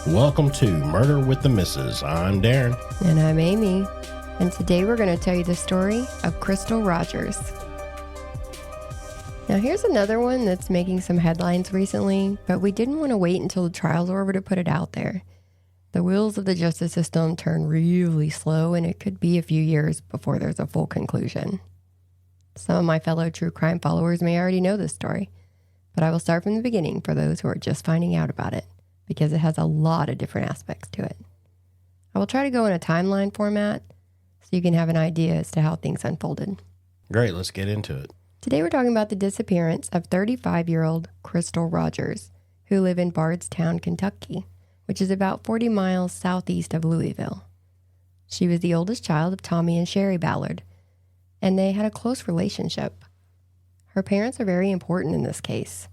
Welcome to Murder with the Missus. I'm Darren. And I'm Amy. And today we're going to tell you the story of Crystal Rogers. Now here's another one that's making some headlines recently, but we didn't want to wait until the trial's over to put it out there. The wheels of the justice system turn really slow, and it could be a few years before there's a full conclusion. Some of my fellow true crime followers may already know this story, but I will start from the beginning for those who are just finding out about it, because it has a lot of different aspects to it. I will try to go in a timeline format so you can have an idea as to how things unfolded. Great, let's get into it. Today we're talking about the disappearance of 35-year-old Crystal Rogers, who live in Bardstown, Kentucky, which is about 40 miles southeast of Louisville. She was the oldest child of Tommy and Sherry Ballard, and they had a close relationship. Her parents are very important in this case.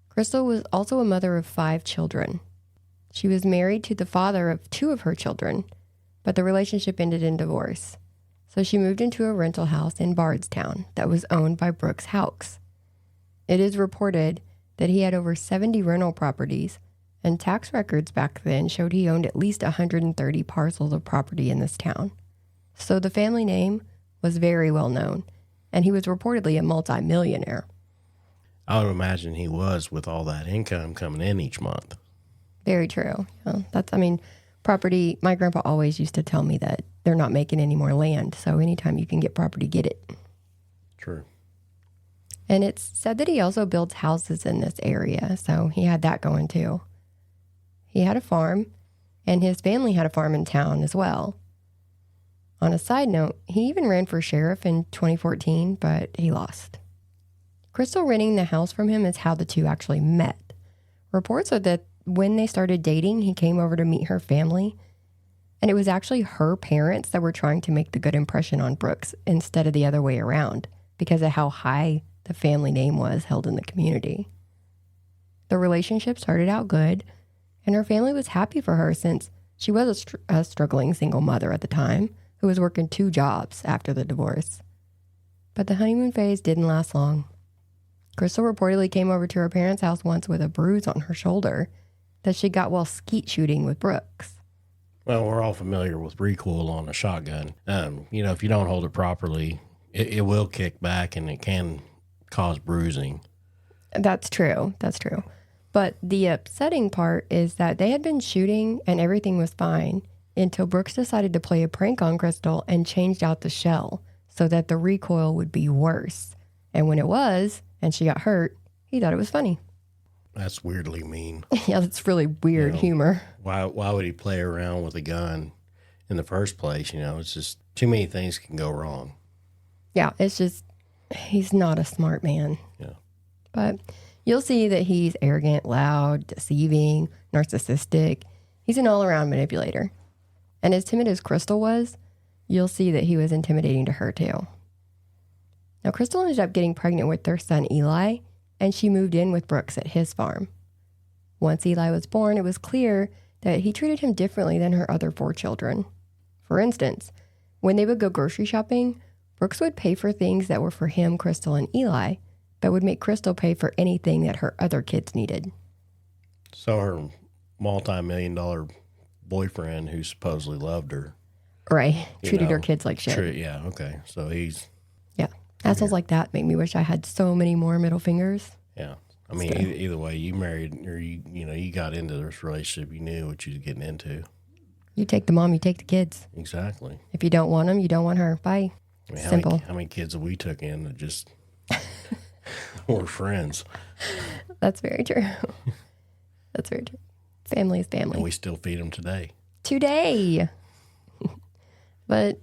Crystal was also a mother of 5 children. She was married to the father of 2 of her children, but the relationship ended in divorce. So she moved into a rental house in Bardstown that was owned by Brooks Houcks. It is reported that he had over 70 rental properties, and tax records back then showed he owned at least 130 parcels of property in this town. So the family name was very well known, and he was reportedly a multi-millionaire. I would imagine he was, with all that income coming in each month. Very true. Property, my grandpa always used to tell me that they're not making any more land, so anytime you can get property, get it. True. And it's said that he also builds houses in this area, so he had that going too. He had a farm, and his family had a farm in town as well. On a side note, he even ran for sheriff in 2014, but he lost. Crystal renting the house from him is how the two actually met. Reports are that when they started dating, he came over to meet her family, and it was actually her parents that were trying to make the good impression on Brooks instead of the other way around because of how high the family name was held in the community. The relationship started out good, and her family was happy for her since she was a struggling single mother at the time who was working 2 jobs after the divorce. But the honeymoon phase didn't last long. Crystal reportedly came over to her parents' house once with a bruise on her shoulder that she got while skeet shooting with Brooks. Well, we're all familiar with recoil on a shotgun. If you don't hold it properly, it will kick back and it can cause bruising. That's true. But the upsetting part is that they had been shooting and everything was fine until Brooks decided to play a prank on Crystal and changed out the shell so that the recoil would be worse. And when it was, and she got hurt, he thought it was funny. That's weirdly mean. Yeah, that's really weird humor. Why would he play around with a gun in the first place? It's just too many things can go wrong. Yeah, it's just, he's not a smart man. Yeah. But you'll see that he's arrogant, loud, deceiving, narcissistic. He's an all-around manipulator. And as timid as Crystal was, you'll see that he was intimidating to her too. Now, Crystal ended up getting pregnant with their son, Eli, and she moved in with Brooks at his farm. Once Eli was born, it was clear that he treated him differently than her other 4 children. For instance, when they would go grocery shopping, Brooks would pay for things that were for him, Crystal, and Eli, but would make Crystal pay for anything that her other kids needed. So her multi-million-dollar boyfriend who supposedly loved her. Right. Treated her kids like shit. Yeah, okay. So he's... Yeah. Assholes like that make me wish I had so many more middle fingers. Yeah. I mean, either way, you married or you got into this relationship, you knew what you was getting into. You take the mom, you take the kids. Exactly. If you don't want them, you don't want her. Bye. I mean, Simple. How many kids have we took in that just were friends? That's very true. That's very true. Family is family. And we still feed them today. But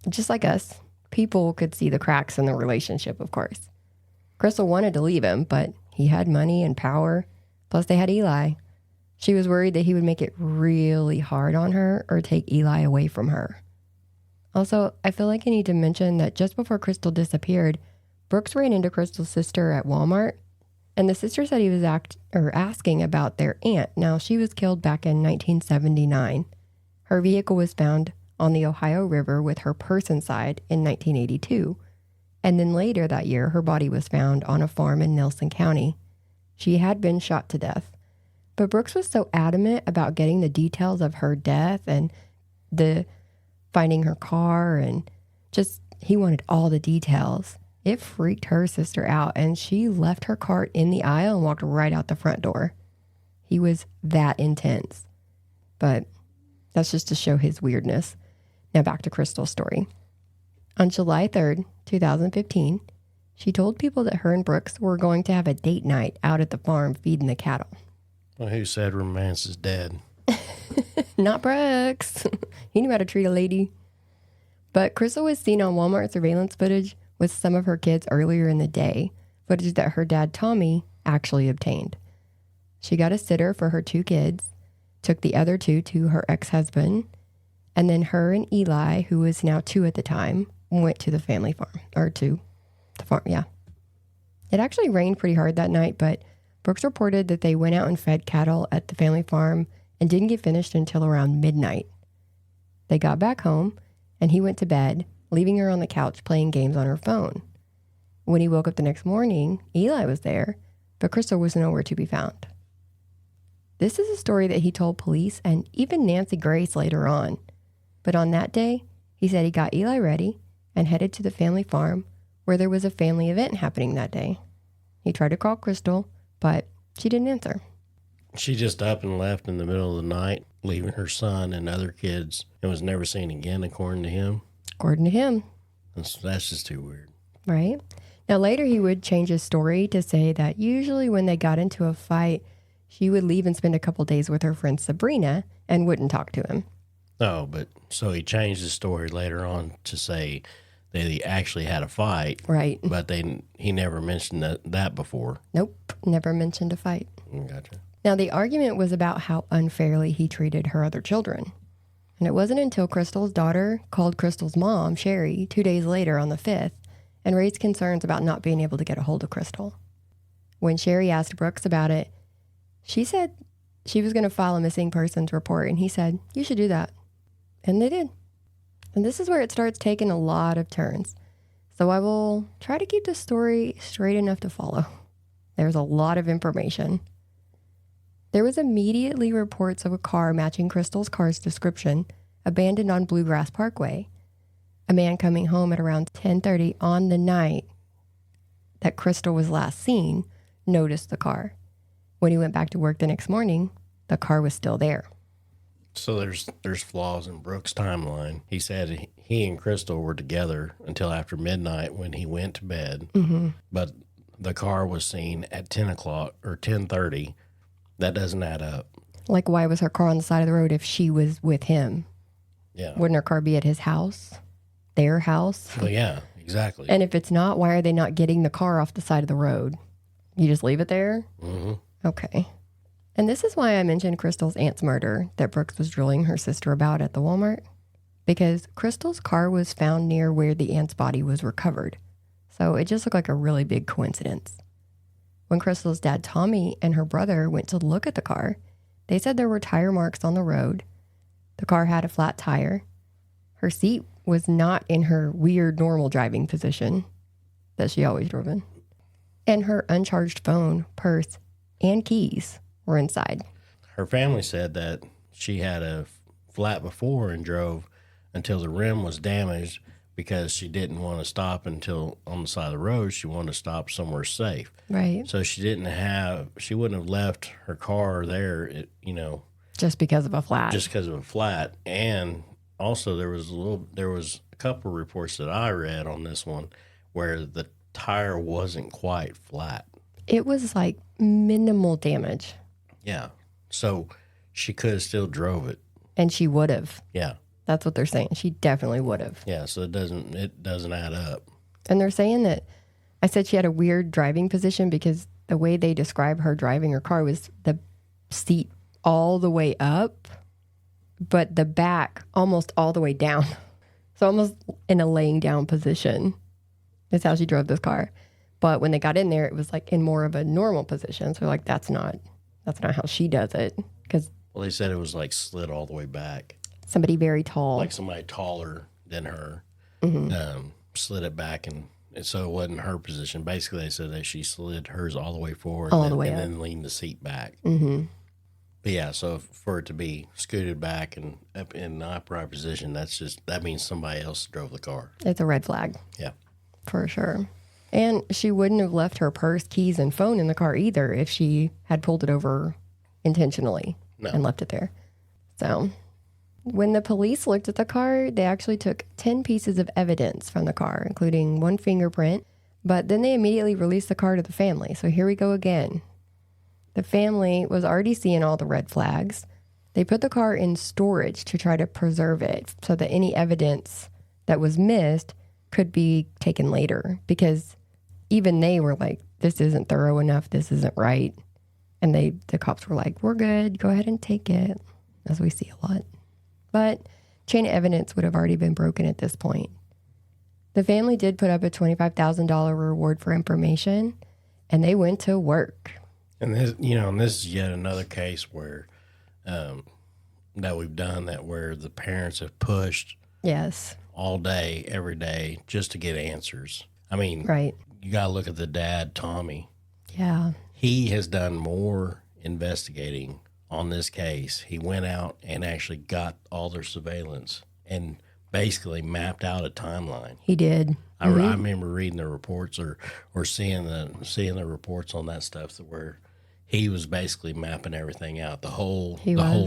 just like us, people could see the cracks in the relationship, of course. Crystal wanted to leave him, but he had money and power. Plus, they had Eli. She was worried that he would make it really hard on her or take Eli away from her. Also, I feel like I need to mention that just before Crystal disappeared, Brooks ran into Crystal's sister at Walmart, and the sister said he was asking about their aunt. Now, she was killed back in 1979. Her vehicle was found on the Ohio River with her purse inside in 1982. And then later that year, her body was found on a farm in Nelson County. She had been shot to death, But Brooks was so adamant about getting the details of her death and the finding her car, and just he wanted all the details. It freaked her sister out, and she left her cart in the aisle and walked right out the front door. He was that intense. But that's just to show his weirdness. Now back to Crystal's story. On July 3rd, 2015, she told people that her and Brooks were going to have a date night out at the farm feeding the cattle. Well, who said romance is dead? Not Brooks. He knew how to treat a lady. But Crystal was seen on Walmart surveillance footage with some of her kids earlier in the day, footage that her dad, Tommy, actually obtained. She got a sitter for her 2 kids, took the other 2 to her ex-husband, and then her and Eli, who was now 2 at the time, went to the family farm, or to the farm, yeah. It actually rained pretty hard that night, but Brooks reported that they went out and fed cattle at the family farm and didn't get finished until around midnight. They got back home, and he went to bed, leaving her on the couch playing games on her phone. When he woke up the next morning, Eli was there, but Crystal was nowhere to be found. This is a story that he told police and even Nancy Grace later on. But on that day, he said he got Eli ready and headed to the family farm where there was a family event happening that day. He tried to call Crystal, but she didn't answer. She just up and left in the middle of the night, leaving her son and other kids, and was never seen again, according to him. According to him. That's just too weird. Right? Now, later he would change his story to say that usually when they got into a fight, she would leave and spend a couple days with her friend Sabrina and wouldn't talk to him. Oh, but so he changed his story later on to say that he actually had a fight. Right. But he never mentioned that before. Nope. Never mentioned a fight. Gotcha. Now, the argument was about how unfairly he treated her other children. And it wasn't until Crystal's daughter called Crystal's mom, Sherry, 2 days later on the 5th, and raised concerns about not being able to get a hold of Crystal. When Sherry asked Brooks about it, she said she was going to file a missing persons report, and he said, "You should do that." And they did. And this is where it starts taking a lot of turns. So I will try to keep the story straight enough to follow. There's a lot of information. There was immediately reports of a car matching Crystal's car's description abandoned on Bluegrass Parkway. A man coming home at around 10:30 on the night that Crystal was last seen noticed the car. When he went back to work the next morning, the car was still there. So there's flaws in Brooks' timeline. He said he and Crystal were together until after midnight when he went to bed. Mm-hmm. But the car was seen at 10 o'clock or 10:30. That doesn't add up. Like, why was her car on the side of the road if she was with him? Yeah. Wouldn't her car be at his house? Their house? Well, yeah, exactly. And if it's not, why are they not getting the car off the side of the road? You just leave it there? Mm-hmm. Okay. And this is why I mentioned Crystal's aunt's murder that Brooks was drilling her sister about at the Walmart. Because Crystal's car was found near where the aunt's body was recovered. So it just looked like a really big coincidence. When Crystal's dad, Tommy, and her brother went to look at the car, they said there were tire marks on the road. The car had a flat tire. Her seat was not in her weird normal driving position that she always drove in. And her uncharged phone, purse, and keys were inside. Her family said that she had a flat before and drove until the rim was damaged because she didn't want to stop until on the side of the road. She wanted to stop somewhere safe. Right. So she wouldn't have left her car there, Just because of a flat. just because of a flat. And also there was a couple reports that I read on this one where the tire wasn't quite flat. It was like minimal damage. Yeah. So she could have still drove it. And she would have. Yeah. That's what they're saying. She definitely would have. Yeah. So it doesn't add up. And they're saying that I said she had a weird driving position because the way they describe her driving her car was the seat all the way up, but the back almost all the way down. So almost in a laying down position. That's how she drove this car. But when they got in there, it was like in more of a normal position. So like, that's not how she does it. Because Well, they said it was like slid all the way back. somebody very tall. Like somebody taller than her slid it back, and so it wasn't her position. Basically, they said that she slid hers all the way forward All the way and up. then leaned the seat back. Mm-hmm. But yeah, so for it to be scooted back and up in the upright position, that means somebody else drove the car. It's a red flag. Yeah. For sure. And she wouldn't have left her purse, keys, and phone in the car either if she had pulled it over intentionally and left it there. So when the police looked at the car, they actually took 10 pieces of evidence from the car, including one fingerprint, but then they immediately released the car to the family. So here we go again. The family was already seeing all the red flags. They put the car in storage to try to preserve it so that any evidence that was missed could be taken later, because even they were like, this isn't thorough enough, this isn't right. And the cops were like, we're good, go ahead and take it, as we see a lot. But chain of evidence would have already been broken at this point. The family did put up a $25,000 reward for information, and they went to work. And this is yet another case where that we've done that where the parents have pushed Yes. all day, every day, just to get answers. I mean, Right. You got to look at the dad, Tommy. Yeah. He has done more investigating on this case. He went out and actually got all their surveillance and basically mapped out a timeline. He did. I remember reading the reports or seeing the reports on that stuff that where he was basically mapping everything out, the whole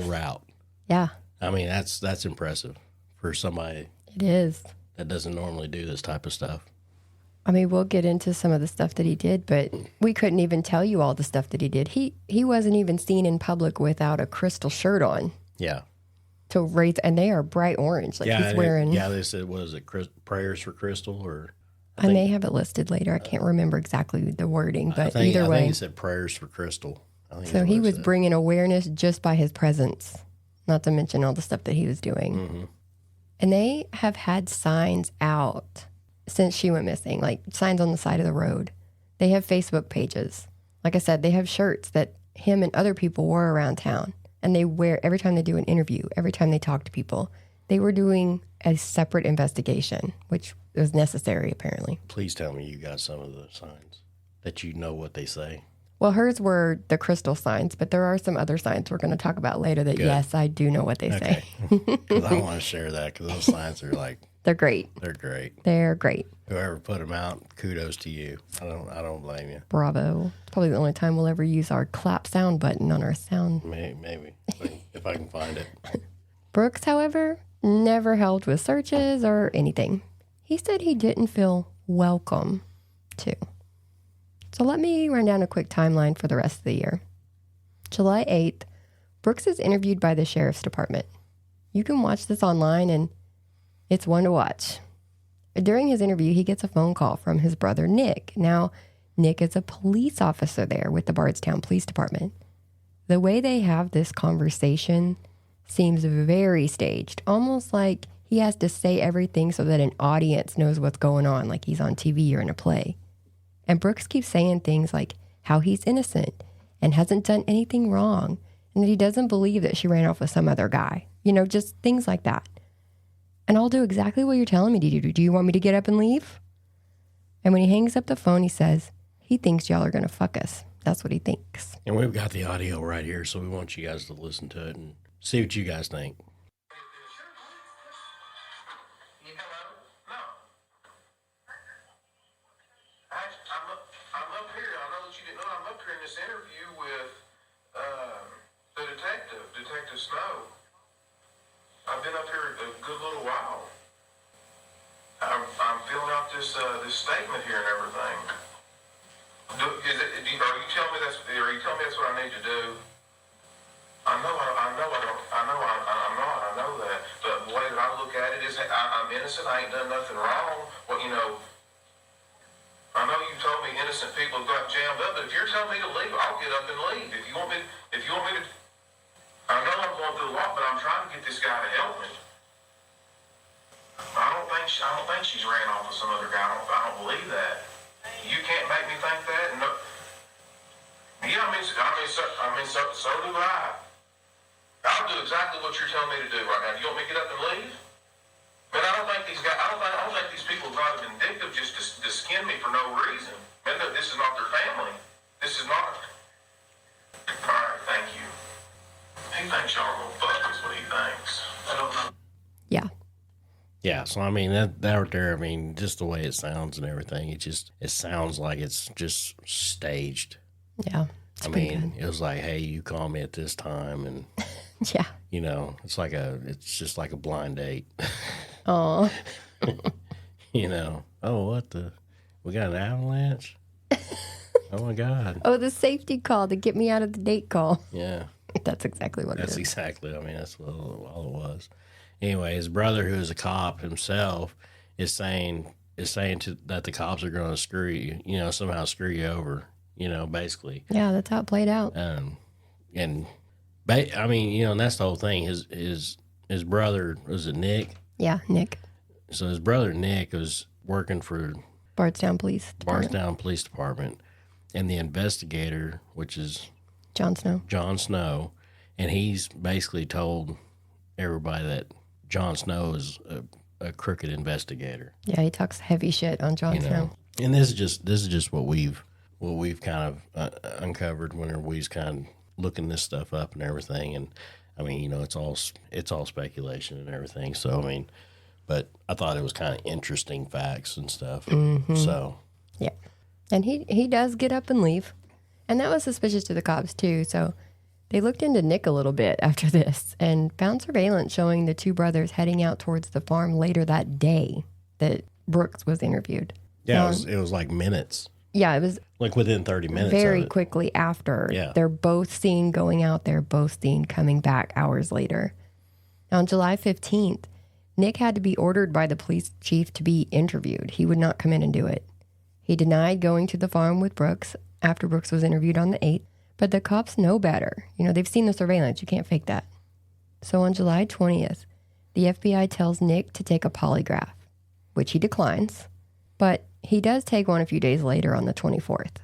route. Yeah. I mean, that's impressive for somebody It is. that doesn't normally do this type of stuff. I mean, we'll get into some of the stuff that he did, but we couldn't even tell you all the stuff that he did. He wasn't even seen in public without a crystal shirt on. Yeah. To raise, and they are bright orange. Like he's wearing. Yeah, they said, what is it, Prayers for Crystal? Or I may have it listed later. I can't remember exactly the wording, but either I way. think it said Prayers for Crystal. So he was bringing awareness just by his presence, not to mention all the stuff that he was doing. Mm-hmm. And they have had signs out since she went missing, like signs on the side of the road. They have Facebook pages. Like I said, they have shirts that him and other people wore around town. And they wear every time they do an interview, every time they talk to people. They were doing a separate investigation, which was necessary, apparently. Please tell me you got some of the signs that you know what they say. Well, hers were the crystal signs, but there are some other signs we're going to talk about later that, yes, I do know what they say. Because I want to share that because those signs are like... They're great. They're great. They're great. Whoever put them out, kudos to you. I don't blame you. Bravo. It's probably the only time we'll ever use our clap sound button on our sound. Maybe if I can find it. Brooks, however, never helped with searches or anything. He said he didn't feel welcome to. So let me run down a quick timeline for the rest of the year. July 8th, Brooks is interviewed by the sheriff's department. You can watch this online, and it's one to watch. During his interview, he gets a phone call from his brother, Nick. Now, Nick is a police officer there with the Bardstown Police Department. The way they have this conversation seems very staged, almost like he has to say everything so that an audience knows what's going on, like he's on TV or in a play. And Brooks keeps saying things like how he's innocent and hasn't done anything wrong, and that he doesn't believe that she ran off with some other guy. Just things like that. And I'll do exactly what you're telling me to do. Do you want me to get up and leave? And when he hangs up the phone, he says he thinks y'all are going to fuck us. That's what he thinks. And we've got the audio right here, so we want you guys to listen to it and see what you guys think. I'm up here. I know that you didn't know I'm up here in this interview with the Detective Snow. I've been up here a good little while. I'm filling out this statement here and everything. Are you telling me that's what I need to do? I'm not. I know that. The way that I look at it is, I'm innocent. I ain't done nothing wrong. Well, I know you told me innocent people got jammed up, but if you're telling me to leave, I'll get up and leave. If you want me to, I know I'm going through a lot, but I'm trying to get this guy to help me. I don't think she's ran off with some other guy. I don't believe that. You can't make me think that. No. Yeah, so do I. I'll do exactly what you're telling me to do right now. You want me to get up and leave? Man, I don't think these people are vindictive just to skin me for no reason. Man, this is not their family. This is not. All right, thank you. Yeah, so I mean that right there, I mean, just the way it sounds and everything, it sounds like it's just staged. Yeah. I mean, it was like, hey, you call me at this time, and Yeah. it's just like a blind date. Oh. Oh, we got an avalanche. Oh my God. Oh, the safety call to get me out of the date call. Yeah. That's exactly what it is. That's exactly. I mean, that's all it was. Anyway, his brother, who is a cop himself, is saying that the cops are going to screw you, somehow screw you over, basically. Yeah, that's how it played out. And that's the whole thing. His brother, was it Nick? Yeah, Nick. So his brother Nick was working for Bardstown Police Department, and the investigator, which is Jon Snow, and he's basically told everybody that Jon Snow is a crooked investigator. Yeah, he talks heavy shit on Jon Snow. And this is just what we've kind of uncovered whenever we've kind of looking this stuff up and everything. And I mean, it's all speculation and everything. So I mean, but I thought it was kind of interesting facts and stuff. Mm-hmm. So yeah, and he does get up and leave, and that was suspicious to the cops too. So they looked into Nick a little bit after this and found surveillance showing the two brothers heading out towards the farm later that day that Brooks was interviewed. Yeah, it was like minutes. Yeah, it was like within 30 minutes. Very quickly after. Yeah. They're both seen going out there, both seen coming back hours later. On July 15th, Nick had to be ordered by the police chief to be interviewed. He would not come in and do it. He denied going to the farm with Brooks after Brooks was interviewed on the 8th. But the cops know better. They've seen the surveillance. You can't fake that. So on July 20th, the FBI tells Nick to take a polygraph, which he declines. But he does take one a few days later on the 24th.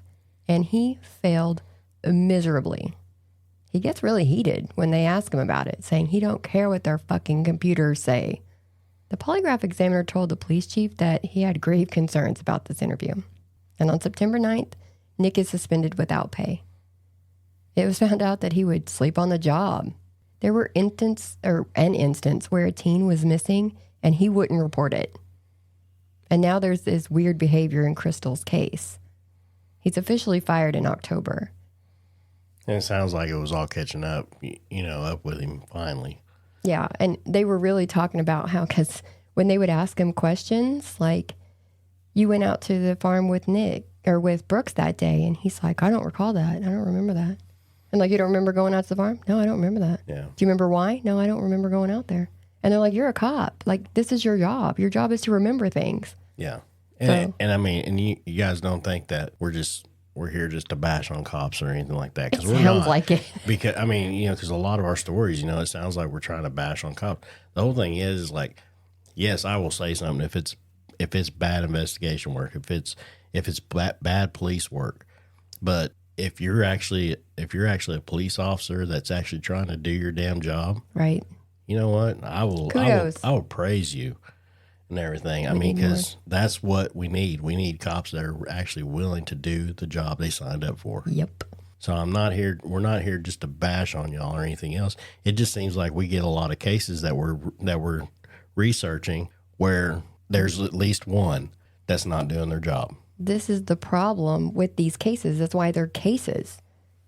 And he failed miserably. He gets really heated when they ask him about it, saying he don't care what their fucking computers say. The polygraph examiner told the police chief that he had grave concerns about this interview. And on September 9th, Nick is suspended without pay. It was found out that he would sleep on the job. There were an instance where a teen was missing and he wouldn't report it. And now there's this weird behavior in Crystal's case. He's officially fired in October. And it sounds like it was all catching up, up with him finally. Yeah, and they were really talking about how, because when they would ask him questions, like, you went out to the farm with Nick or with Brooks that day, and he's like, I don't recall that. I don't remember that. And like, you don't remember going out to the farm? No, I don't remember that. Yeah. Do you remember why? No, I don't remember going out there. And they're like, you're a cop. Like, this is your job. Your job is to remember things. Yeah. And I mean, and you guys don't think that we're here just to bash on cops or anything like that. It sounds like it. Because, I mean, because a lot of our stories, it sounds like we're trying to bash on cops. The whole thing is like, yes, I will say something if it's bad investigation work, if it's bad police work, but if you're actually a police officer that's actually trying to do your damn job, right? You know what? I will praise you and everything. I mean, because that's what we need. We need cops that are actually willing to do the job they signed up for. Yep. So we're not here just to bash on y'all or anything else. It just seems like we get a lot of cases that we're researching where there's at least one that's not doing their job. This is the problem with these cases. That's why they're cases.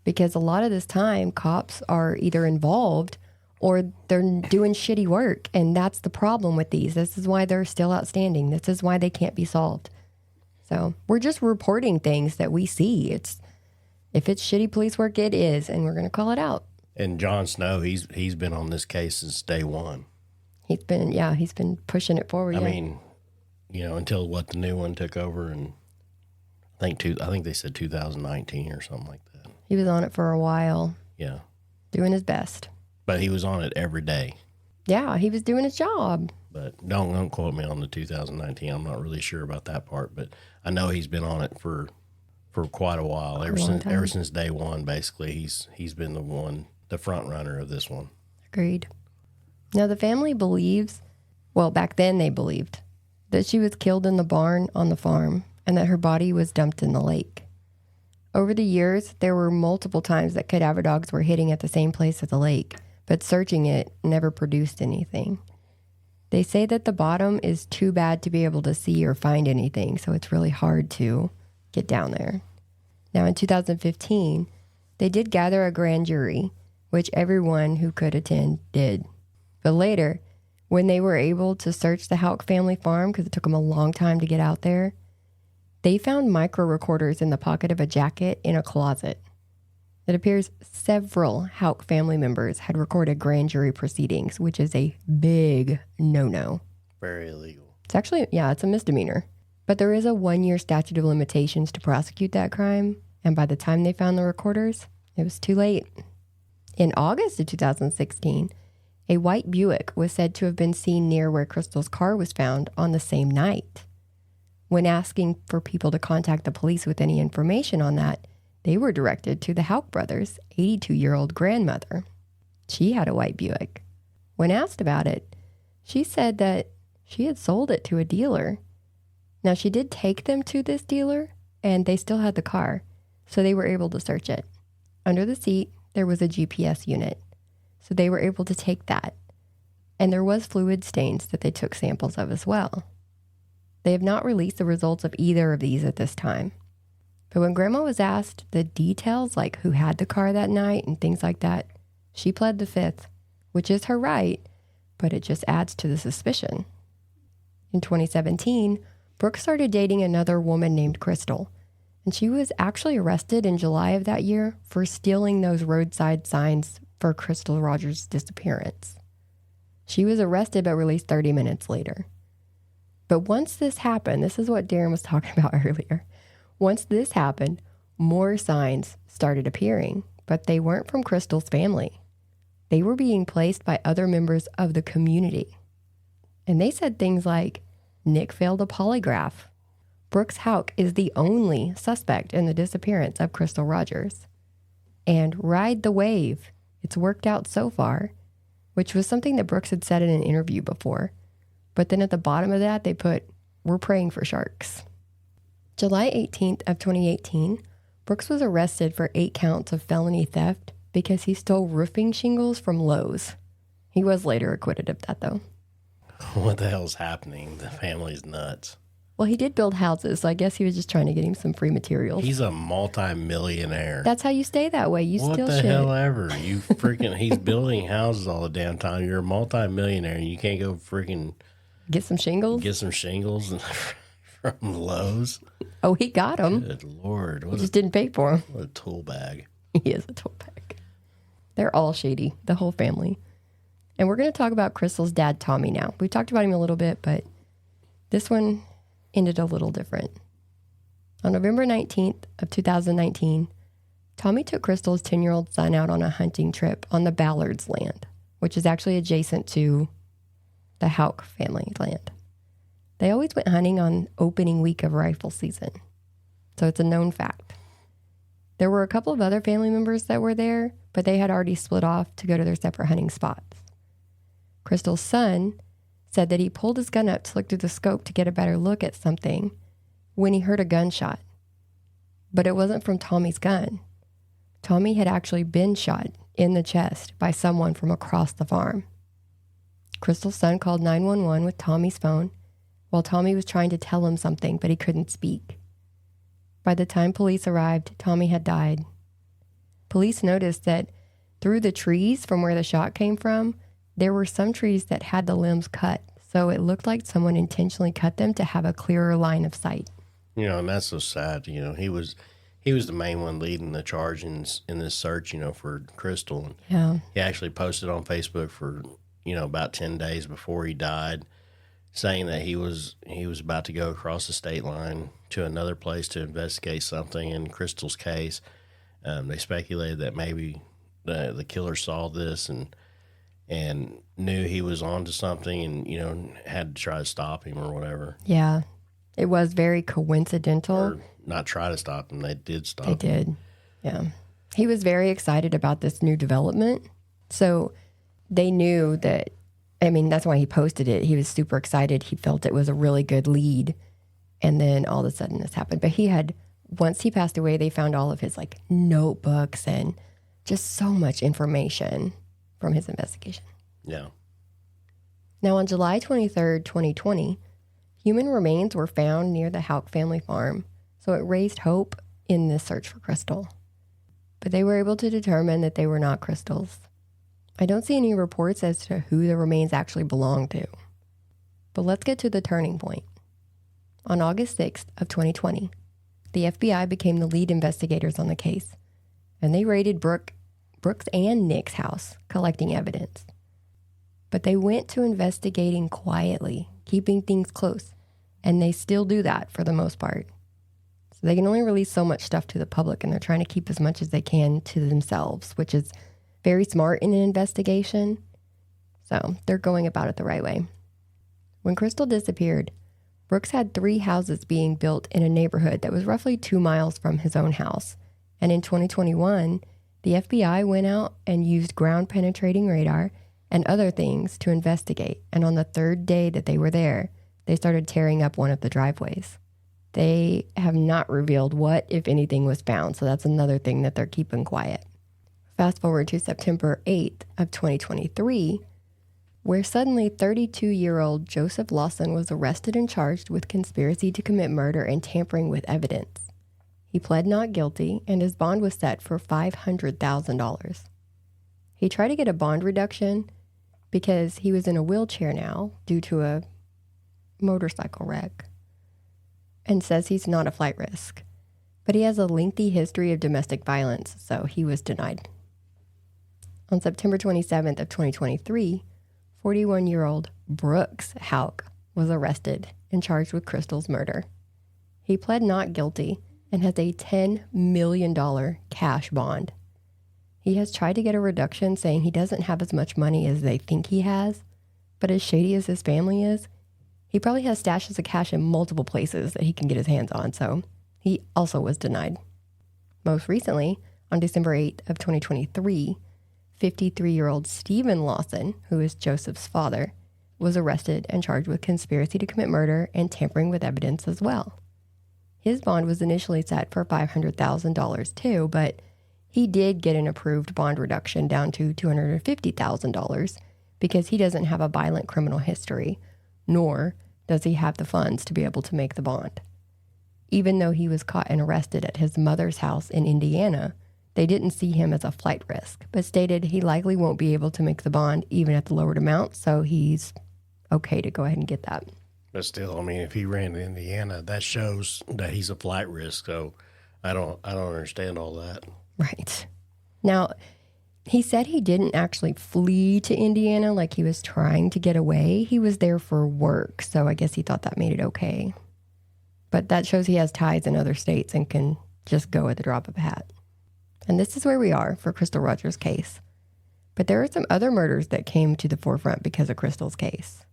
Because a lot of this time, cops are either involved or they're doing shitty work. And that's the problem with these. This is why they're still outstanding. This is why they can't be solved. So we're just reporting things that we see. If it's shitty police work, it is. And we're going to call it out. And Jon Snow, he's been on this case since day one. He's been pushing it forward. I mean, until the new one took over, and I think they said 2019 or something like that. He was on it for a while. Yeah. Doing his best. But he was on it every day. Yeah, he was doing his job. But don't quote me on the 2019. I'm not really sure about that part, but I know he's been on it for quite a while. Ever since day one, basically, he's been the front runner of this one. Agreed. Now the family believes, well, back then they believed that she was killed in the barn on the farm and that her body was dumped in the lake. Over the years, there were multiple times that cadaver dogs were hitting at the same place at the lake, but searching it never produced anything. They say that the bottom is too bad to be able to see or find anything, so it's really hard to get down there. Now, in 2015, they did gather a grand jury, which everyone who could attend did. But later, when they were able to search the Houck family farm, because it took them a long time to get out there, they found micro recorders in the pocket of a jacket in a closet. It appears several Houck family members had recorded grand jury proceedings, which is a big no-no. Very illegal. It's actually, it's a misdemeanor. But there is a 1-year statute of limitations to prosecute that crime, and by the time they found the recorders, it was too late. In August of 2016, a white Buick was said to have been seen near where Crystal's car was found on the same night. When asking for people to contact the police with any information on that, they were directed to the Houck brothers' 82-year-old grandmother. She had a white Buick. When asked about it, she said that she had sold it to a dealer. Now, she did take them to this dealer, and they still had the car, so they were able to search it. Under the seat, there was a GPS unit, so they were able to take that. And there was fluid stains that they took samples of as well. They have not released the results of either of these at this time. But when Grandma was asked the details, like who had the car that night and things like that, she pled the fifth, which is her right, but it just adds to the suspicion. In 2017, Brooke started dating another woman named Crystal, and she was actually arrested in July of that year for stealing those roadside signs for Crystal Rogers' disappearance. She was arrested but released 30 minutes later. But once this happened, this is what Darren was talking about earlier. Once this happened, more signs started appearing, but they weren't from Crystal's family. They were being placed by other members of the community. And they said things like, Nick failed a polygraph. Brooks Houck is the only suspect in the disappearance of Crystal Rogers. And ride the wave. It's worked out so far, which was something that Brooks had said in an interview before. But then at the bottom of that, they put, we're praying for sharks. July 18th of 2018, Brooks was arrested for 8 counts of felony theft because he stole roofing shingles from Lowe's. He was later acquitted of that, though. What the hell's happening? The family's nuts. Well, he did build houses, so I guess he was just trying to get him some free materials. He's a multi-millionaire. That's how you stay that way. You steal shit. What the hell ever? You freaking, he's building houses all the damn time. You're a multi-millionaire and you can't go freaking... Get some shingles? Get some shingles from Lowe's. Oh, he got them. Good Lord. He just didn't pay for them. What a tool bag. He is a tool bag. They're all shady, the whole family. And we're going to talk about Crystal's dad, Tommy, now. We talked about him a little bit, but this one ended a little different. On November 19th of 2019, Tommy took Crystal's 10-year-old son out on a hunting trip on the Ballard's land, which is actually adjacent to the Houck family land. They always went hunting on opening week of rifle season, so it's a known fact. There were a couple of other family members that were there, but they had already split off to go to their separate hunting spots. Crystal's son said that he pulled his gun up to look through the scope to get a better look at something when he heard a gunshot. But it wasn't from Tommy's gun. Tommy had actually been shot in the chest by someone from across the farm. Crystal's son called 911 with Tommy's phone while Tommy was trying to tell him something, but he couldn't speak. By the time police arrived, Tommy had died. Police noticed that through the trees from where the shot came from, there were some trees that had the limbs cut, so it looked like someone intentionally cut them to have a clearer line of sight. You know, and that's so sad. You know, he was the main one leading the charge in this search, you know, for Crystal. Yeah. He actually posted on Facebook for, you know, about 10 days before he died, saying that he was about to go across the state line to another place to investigate something in Crystal's case. They speculated that maybe the killer saw this and knew he was onto something and, you know, had to try to stop him or whatever. Yeah. It was very coincidental. Or not try to stop him. They did stop him. They did. Yeah. He was very excited about this new development. So they knew that, I mean, that's why he posted it. He was super excited. He felt it was a really good lead. And then all of a sudden this happened. But once he passed away, they found all of his like notebooks and just so much information from his investigation. Yeah. Now, on July 23rd, 2020, human remains were found near the Houck family farm, so it raised hope in this search for Crystal. But they were able to determine that they were not Crystal's. I don't see any reports as to who the remains actually belonged to. But let's get to the turning point. On August 6th of 2020, the FBI became the lead investigators on the case, and they raided Brooks and Nick's house, collecting evidence. But they went to investigating quietly, keeping things close, and they still do that for the most part. So they can only release so much stuff to the public, and they're trying to keep as much as they can to themselves, which is very smart in an investigation. So they're going about it the right way. When Crystal disappeared, Brooks had 3 houses being built in a neighborhood that was roughly 2 miles from his own house. And in 2021, the FBI went out and used ground-penetrating radar and other things to investigate. And on the 3rd day that they were there, they started tearing up one of the driveways. They have not revealed what, if anything, was found. So that's another thing that they're keeping quiet. Fast forward to September 8th of 2023, where suddenly 32-year-old Joseph Lawson was arrested and charged with conspiracy to commit murder and tampering with evidence. He pled not guilty, and his bond was set for $500,000. He tried to get a bond reduction because he was in a wheelchair now due to a motorcycle wreck, and says he's not a flight risk. But he has a lengthy history of domestic violence, so he was denied. On September 27th of 2023, 41-year-old Brooks Houck was arrested and charged with Crystal's murder. He pled not guilty and has a $10 million cash bond. He has tried to get a reduction, saying he doesn't have as much money as they think he has, but as shady as his family is, he probably has stashes of cash in multiple places that he can get his hands on, so he also was denied. Most recently, on December 8th of 2023, 53-year-old Stephen Lawson, who is Joseph's father, was arrested and charged with conspiracy to commit murder and tampering with evidence as well. His bond was initially set for $500,000 too, but he did get an approved bond reduction down to $250,000 because he doesn't have a violent criminal history, nor does he have the funds to be able to make the bond. Even though he was caught and arrested at his mother's house in Indiana, they didn't see him as a flight risk, but stated he likely won't be able to make the bond even at the lowered amount, so he's okay to go ahead and get that. But still, I mean, if he ran to Indiana, that shows that he's a flight risk. So I don't understand all that. Right. Now, he said he didn't actually flee to Indiana like he was trying to get away. He was there for work, so I guess he thought that made it okay. But that shows he has ties in other states and can just go at the drop of a hat. And this is where we are for Crystal Rogers' case. But there are some other murders that came to the forefront because of Crystal's case.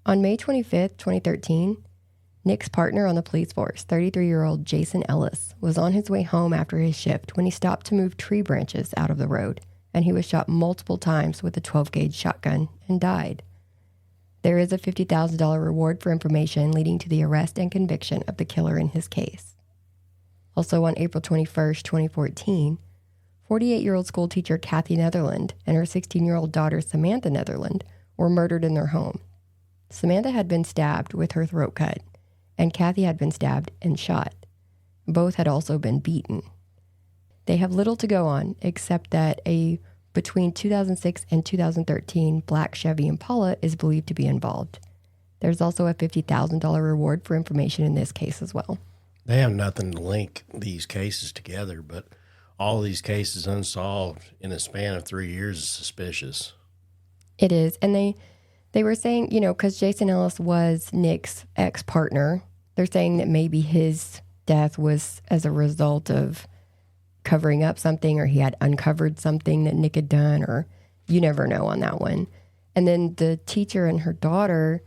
On May 25th, 2013, Nick's partner on the police force, 33-year-old Jason Ellis, was on his way home after his shift when he stopped to move tree branches out of the road, and he was shot multiple times with a 12-gauge shotgun and died. There is a $50,000 reward for information leading to the arrest and conviction of the killer in his case. Also on April 21st, 2014, 48-year-old schoolteacher Kathy Netherland and her 16-year-old daughter Samantha Netherland were murdered in their home. Samantha had been stabbed with her throat cut, and Kathy had been stabbed and shot. Both had also been beaten. They have little to go on, except that a between 2006 and 2013 black Chevy Impala is believed to be involved. There's also a $50,000 reward for information in this case as well. They have nothing to link these cases together, but all these cases unsolved in a span of 3 years is suspicious. It is. And they were saying, because Jason Ellis was Nick's ex-partner, they're saying that maybe his death was as a result of covering up something, or he had uncovered something that Nick had done, or you never know on that one. And then the teacher and her daughter,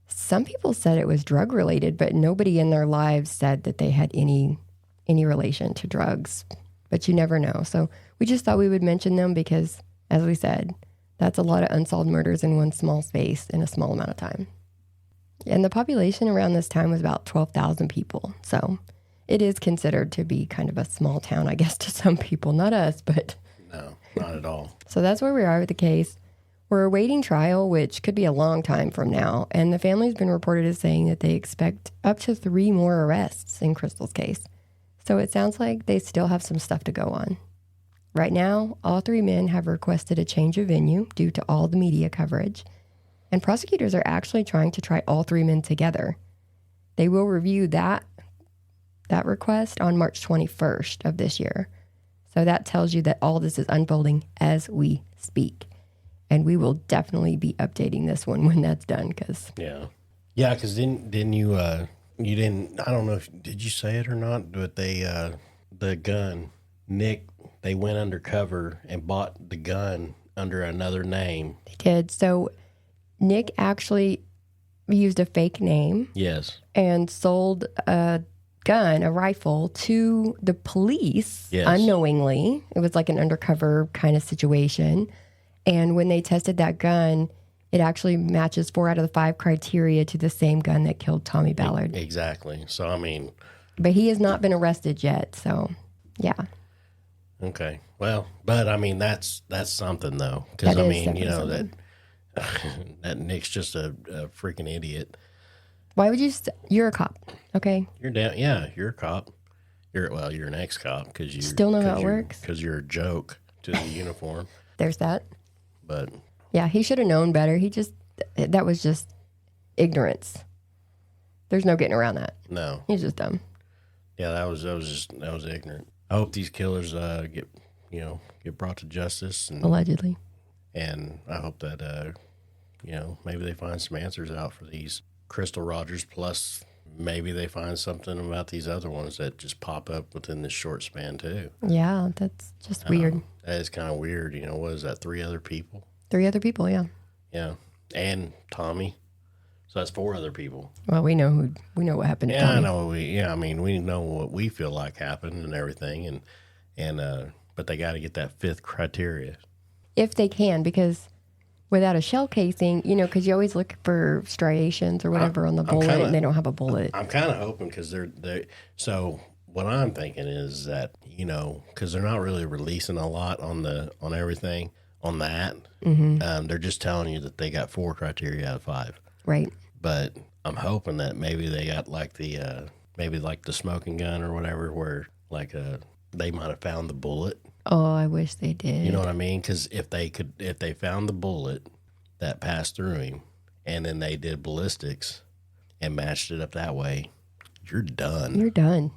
some people said it was drug related, but nobody in their lives said that they had any relation to drugs. But you never know. So we just thought we would mention them because, as we said, that's a lot of unsolved murders in one small space in a small amount of time. And the population around this time was about 12,000 people. So it is considered to be kind of a small town, I guess, to some people. Not us, but... No, not at all. So that's where we are with the case. We're awaiting trial, which could be a long time from now, and the family's been reported as saying that they expect up to 3 more arrests in Crystal's case. So it sounds like they still have some stuff to go on. Right now, all 3 men have requested a change of venue due to all the media coverage, and prosecutors are actually trying to try all 3 men together. They will review that request on March 21st of this year. So that tells you that all this is unfolding as we speak. And we will definitely be updating this one when that's done. Yeah, because didn't you, you didn't, I don't know, did you say it or not, but they, the gun, Nick, they went undercover and bought the gun under another name. They did. So Nick actually used a fake name. Yes. And sold a gun, a rifle, to the police unknowingly. It was like an undercover kind of situation. And when they tested that gun, it actually matches 4 out of the 5 criteria to the same gun that killed Tommy Ballard. Exactly. So, I mean... But he has not been arrested yet, so, yeah. Okay. Well, but, I mean, that's something, though. Because, I mean, you know, that Nick's just a freaking idiot. Why would you... You're a cop, okay? You're down... Yeah, you're a cop. You're an ex-cop because you... Still know how it works? Because you're a joke to the uniform. There's that. But yeah, he should have known better. That was just ignorance. There's no getting around that. No, he's just dumb. Yeah, that was ignorant. I hope these killers get brought to justice allegedly. And I hope that maybe they find some answers out for these Crystal Rogers. Plus, maybe they find something about these other ones that just pop up within this short span too. Yeah, that's just weird. That is kind of weird. You know, what is that? 3 other people? 3 other people, yeah. Yeah, and Tommy. So that's 4 other people. Well, we know what happened to Tommy. I know. I mean, we know what we feel like happened and everything, but they got to get that 5th criteria if they can, because without a shell casing, because you always look for striations or whatever on the bullet, and they don't have a bullet. I'm kind of hoping because they're so. What I'm thinking is that, because they're not really releasing a lot on everything on that. Mm-hmm. They're just telling you that they got 4 criteria out of 5. Right. But I'm hoping that maybe they got like the smoking gun or whatever, where they might have found the bullet. Oh, I wish they did. You know what I mean? Because if they found the bullet that passed through him, and then they did ballistics and matched it up that way, you're done. You're done.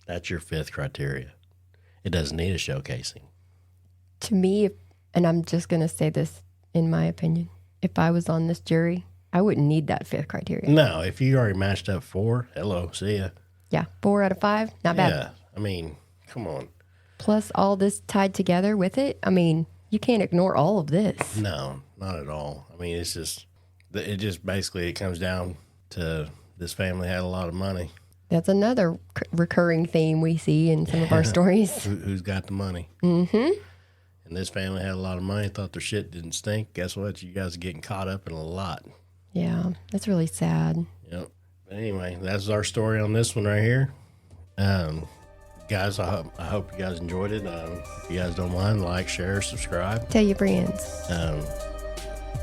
That's your 5th criteria. It doesn't need a shell casing. To me, and I'm just going to say this in my opinion, if I was on this jury, I wouldn't need that 5th criteria. No, if you already matched up 4, hello, see ya. Yeah, 4 out of 5, not bad. Yeah, I mean, come on. Plus all this tied together with it, I mean, you can't ignore all of this. No, not at all. I mean, it just basically, it comes down to this family had a lot of money. That's another recurring theme we see in some of our stories. Who's got the money? Mm-hmm. And this family had a lot of money, thought their shit didn't stink. Guess what? You guys are getting caught up in a lot. Yeah, that's really sad. Yep. But anyway, that's our story on this one right here. Guys, I hope you guys enjoyed it. If you guys don't mind, like, share, subscribe. Tell your friends.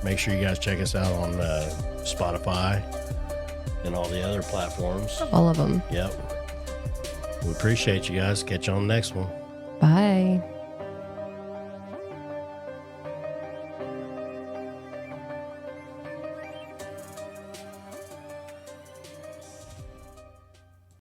Make sure you guys check us out on Spotify and all the other platforms. All of them. Yep. We appreciate you guys. Catch you on the next one. Bye.